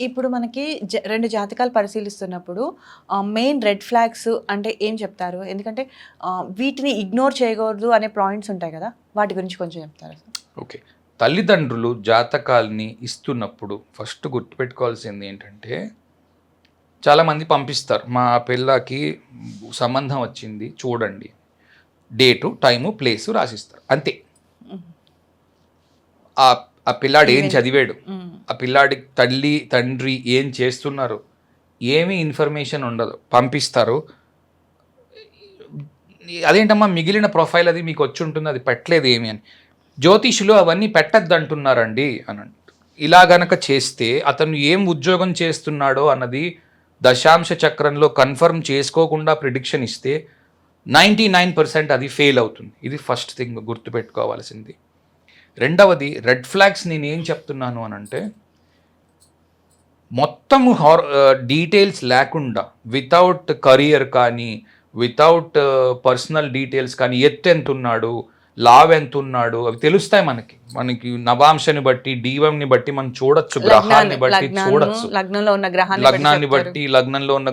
ఇప్పుడు మనకి 2 జాతకాలు పరిశీలిస్తున్నప్పుడు మెయిన్ రెడ్ ఫ్లాగ్స్ అంటే ఏం చెప్తారు? ఎందుకంటే వీటిని ఇగ్నోర్ చేయకూడదు అనే పాయింట్స్ ఉంటాయి కదా, వాటి గురించి కొంచెం చెప్తారా? ఓకే, తల్లిదండ్రులు జాతకాల్ని ఇస్తున్నప్పుడు ఫస్ట్ గుర్తుపెట్టుకోవాల్సింది ఏంటంటే, చాలామంది పంపిస్తారు, మా పిల్లకి సంబంధం వచ్చింది చూడండి, డేటు టైము ప్లేసు రాసిస్తారు అంతే. ఆ పిల్లాడు ఏం చదివాడు, ఆ పిల్లాడి తల్లి తండ్రి ఏం చేస్తున్నారు, ఏమీ ఇన్ఫర్మేషన్ ఉండదు, పంపిస్తారు. అదేంటమ్మా మిగిలిన ప్రొఫైల్ అది మీకు వచ్చి ఉంటుంది, అది పెట్టలేదు ఏమి అని. జ్యోతిషులు అవన్నీ పెట్టద్దు అంటున్నారండి అని అంటారు. ఇలా గనక చేస్తే అతను ఏం ఉద్యోగం చేస్తున్నాడో అన్నది దశాంశ చక్రంలో కన్ఫర్మ్ చేసుకోకుండా ప్రిడిక్షన్ ఇస్తే 99% అది ఫెయిల్ అవుతుంది. ఇది ఫస్ట్ థింగ్ గుర్తుపెట్టుకోవాల్సింది. రెండవది, రెడ్ ఫ్లాగ్స్ నేను ఏం చెప్తున్నాను అని అంటే, మొత్తము డీటెయిల్స్ లేకుండా వితౌట్ కరియర్ కానీ వితౌట్ పర్సనల్ డీటెయిల్స్ కానీ ఎత్తు ఎంత ఉన్నాడు, లావ్ ఎంత ఉన్నాడు అవి తెలుస్తాయి మనకి నవాంశని బట్టి D1ని బట్టి మనం చూడొచ్చు, గ్రహాన్ని బట్టి చూడొచ్చు, లగ్నంలో ఉన్న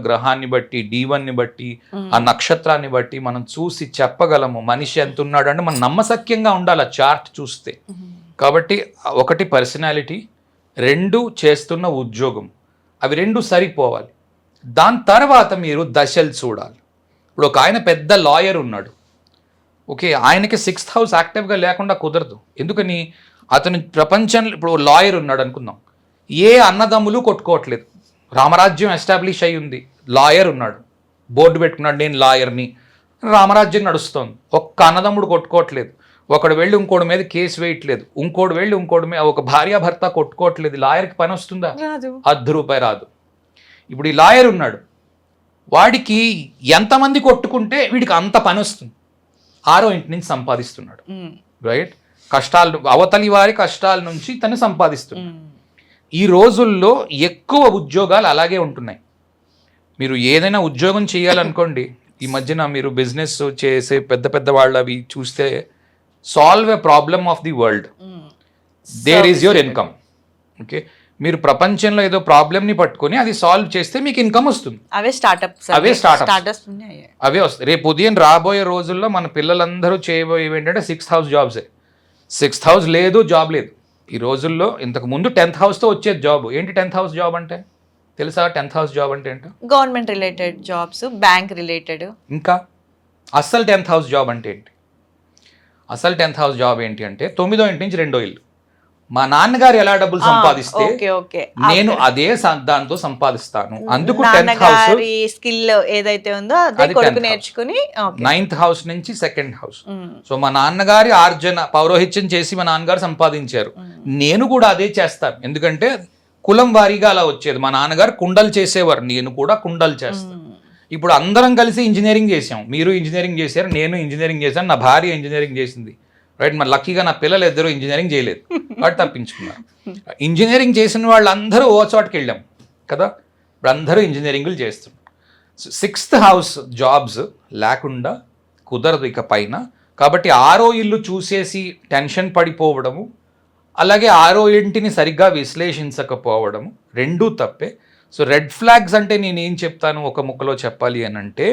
గ్రహాన్ని బట్టి D1ని బట్టి ఆ నక్షత్రాన్ని బట్టి మనం చూసి చెప్పగలము మనిషి ఎంత ఉన్నాడు అంటే మనం నమ్మశక్యంగా ఉండాలి ఆ చార్ట్ చూస్తే. కాబట్టి ఒకటి పర్సనాలిటీ, 2 చేస్తున్న ఉద్యోగం, అవి 2 సరిపోవాలి. దాని తర్వాత మీరు దశలు చూడాలి. ఇప్పుడు ఒక ఆయన పెద్ద లాయర్ ఉన్నాడు, ఓకే, ఆయనకి 6th హౌస్ యాక్టివ్గా లేకుండా కుదరదు. ఎందుకని? అతను ప్రపంచంలో ఇప్పుడు లాయర్ ఉన్నాడు అనుకుందాం, ఏ అన్నదమ్ములు కొట్టుకోవట్లేదు, రామరాజ్యం ఎస్టాబ్లిష్ అయి ఉంది, లాయర్ ఉన్నాడు, బోర్డు పెట్టుకున్నాడు నేను లాయర్ని, రామరాజ్యం నడుస్తోంది, ఒక్క అన్నదమ్ముడు కొట్టుకోవట్లేదు, ఒకడు వెళ్ళి ఇంకోటి మీద కేసు వేయట్లేదు, ఇంకోటి వెళ్ళి ఇంకోటి మీద ఒక భార్యాభర్త కొట్టుకోవట్లేదు, లాయర్కి పని వస్తుందా? ₹10 రాదు. ఇప్పుడు ఈ లాయర్ ఉన్నాడు, వాడికి ఎంతమంది కొట్టుకుంటే వీడికి అంత పని వస్తుంది, 6వ ఇంటి నుంచి సంపాదిస్తున్నాడు, రైట్? కష్టాలు, అవతలి వారి కష్టాల నుంచి తను సంపాదిస్తున్నాడు. ఈ రోజుల్లో ఎక్కువ ఉద్యోగాలు అలాగే ఉంటున్నాయి. మీరు ఏదైనా ఉద్యోగం చేయాలనుకోండి, ఈ మధ్యన మీరు బిజినెస్ చేసే పెద్ద పెద్ద వాళ్ళు అవి చూస్తే, solve a problem of the world, there is your income. Okay, మీరు ప్రపంచంలో ఏదో ప్రాబ్లమ్ని పట్టుకొని అది సాల్వ్ చేస్తే మీకు ఇన్కమ్ వస్తుంది. అవే స్టార్టప్స్ అవే వస్తాయి. రేపు ఉదయం రాబోయే రోజుల్లో మన పిల్లలందరూ చేయబోయేవి ఏంటంటే 6th హౌస్ జాబ్సే. 6th హౌస్ లేదు, జాబ్ లేదు ఈ రోజుల్లో. ఇంతకు ముందు 10th హౌస్తో వచ్చేది జాబ్. ఏంటి 10th హౌస్ జాబ్ అంటే తెలుసా? 10th హౌస్ జాబ్ అంటే ఏంటో, government related jobs, bank related. ఇంకా అస్సలు 10th హౌస్ జాబ్ అంటే ఏంటి? అసలు 10th హౌస్ జాబ్ ఏంటి అంటే 9వ ఇంటి నుంచి 2వ ఇల్లు. మా నాన్నగారు ఎలా డబ్బులు సంపాదిస్తే నేను అదే దాంతో సంపాదిస్తాను. అందుకు 10th హౌస్ స్కిల్ ఏదైతే ఉందో అది కొడుకు నేర్చుకుని 9th హౌస్ నుంచి 2nd హౌస్. సో మా నాన్నగారి ఆర్జన పౌరోహిత్యం చేసి మా నాన్నగారు సంపాదించారు, నేను కూడా అదే చేస్తాను. ఎందుకంటే కులం వారీగా అలా వచ్చేది. మా నాన్నగారు కుండలు చేసేవారు, నేను కూడా కుండలు చేస్తాను. ఇప్పుడు అందరం కలిసి ఇంజనీరింగ్ చేసాం, మీరు ఇంజనీరింగ్ చేశారు, నేను ఇంజనీరింగ్ చేశాను, నా భార్య ఇంజనీరింగ్ చేసింది, రైట్? మరి లక్కీగా నా పిల్లలు ఇద్దరు ఇంజనీరింగ్ చేయలేదు, వాడు తప్పించుకున్నారు. ఇంజనీరింగ్ చేసిన వాళ్ళందరూ ఓ చోటుకి వెళ్ళాం కదా, ఇప్పుడు అందరూ ఇంజనీరింగ్లు చేస్తున్నారు. సో 6th హౌస్ జాబ్స్ లేకుండా కుదరదు ఇక పైన. కాబట్టి 6వ ఇల్లు చూసేసి టెన్షన్ పడిపోవడము, అలాగే 6వ ఇంటిని సరిగ్గా విశ్లేషించకపోవడము 2 తప్పే. సో రెడ్ ఫ్లాగ్స్ అంటే నేను ఏం చెప్తాను ఒక ముక్కలో చెప్పాలి అని అంటే,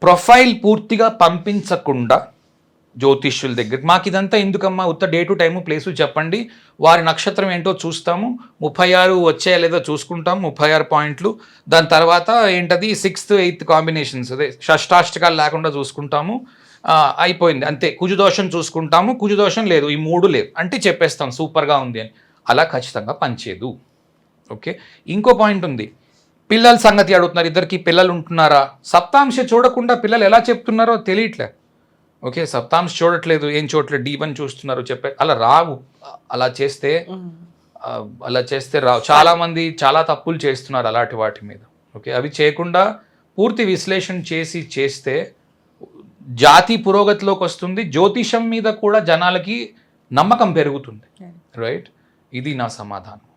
ప్రొఫైల్ పూర్తిగా పంపించకుండా జ్యోతిష్యుల దగ్గర, మాకు ఇదంతా ఎందుకమ్మా, ఉత్త డేటు టైము ప్లేసు చెప్పండి, వారి నక్షత్రం ఏంటో చూస్తాము, 36 వచ్చాయా లేదో చూసుకుంటాము, 36 పాయింట్లు, దాని తర్వాత ఏంటది 6th 8th కాంబినేషన్స్, అదే షష్టాష్టకాలు లేకుండా చూసుకుంటాము, అయిపోయింది అంతే. కుజుదోషం చూసుకుంటాము, కుజుదోషం లేదు, ఈ 3 లేవు అంటే చెప్పేస్తాం సూపర్గా ఉంది అని. అలా ఖచ్చితంగా పనిచేయదు. ఓకే, ఇంకో పాయింట్ ఉంది, పిల్లల సంగతి అడుగుతున్నారు, ఇద్దరికి పిల్లలు ఉంటున్నారా? సప్తాంశ చూడకుండా పిల్లలు ఎలా చెప్తున్నారో తెలియట్లే. ఓకే, సప్తాంశ చూడట్లేదు, ఏం చూడట్లేదు, D1 చూస్తున్నారు చెప్పే, అలా రావు. అలా చేస్తే రావు. చాలామంది చాలా తప్పులు చేస్తున్నారు అలాంటి వాటి మీద. ఓకే, అవి చేయకుండా పూర్తి విశ్లేషణ చేస్తే జాతి పురోగతిలోకి వస్తుంది, జ్యోతిషం మీద కూడా జనాలకి నమ్మకం పెరుగుతుంది, రైట్? ఇది నా సమాధానం.